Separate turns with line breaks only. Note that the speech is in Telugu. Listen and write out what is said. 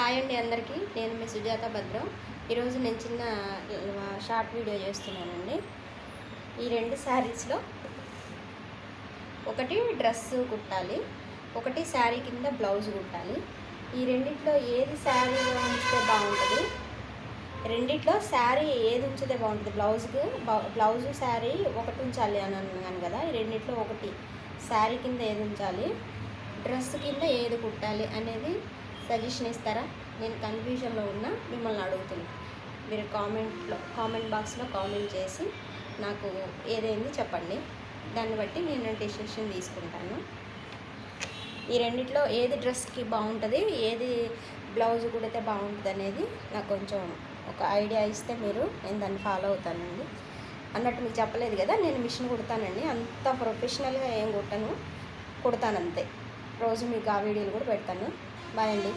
హాయ్ అండి అందరికీ. నేను మీ సుజాత భద్రం. ఈరోజు నేను చిన్న షార్ట్ వీడియో చేస్తున్నానండి. ఈ రెండు శారీస్లో ఒకటి డ్రెస్సు కుట్టాలి, ఒకటి శారీ కింద బ్లౌజ్ కుట్టాలి. ఈ రెండిట్లో ఏది శారీలో ఉంచితే బాగుంటుంది, రెండిట్లో శారీ ఏది ఉంచితే బాగుంటుంది, బ్లౌజు శారీ ఒకటి ఉంచాలి అని అన్నాను కదా. ఈ రెండిట్లో ఒకటి శారీ కింద ఏది ఉంచాలి, డ్రెస్ కింద ఏది కుట్టాలి అనేది సజెషన్ ఇస్తారా? నేను కన్ఫ్యూజన్లో ఉన్నా, మిమ్మల్ని అడుగుతున్నా. మీరు కామెంట్ బాక్స్లో కామెంట్ చేసి నాకు ఏదైంది చెప్పండి. దాన్ని బట్టి నేను డెసిషన్ తీసుకుంటాను. ఈ రెండిట్లో ఏది డ్రెస్కి బాగుంటుంది, ఏది బ్లౌజ్ కుడితే బాగుంటుంది అనేది నాకు కొంచెం ఒక ఐడియా ఇస్తే నేను దాన్ని ఫాలో అవుతానండి. అన్నట్టు మీకు చెప్పలేదు కదా, నేను మిషన్ కుడతానండి. అంత ప్రొఫెషనల్గా ఏం కుడతాను అంతే. రోజు మీకు ఆ వీడియోలు కూడా పెడతాను. బాయ్ అండి.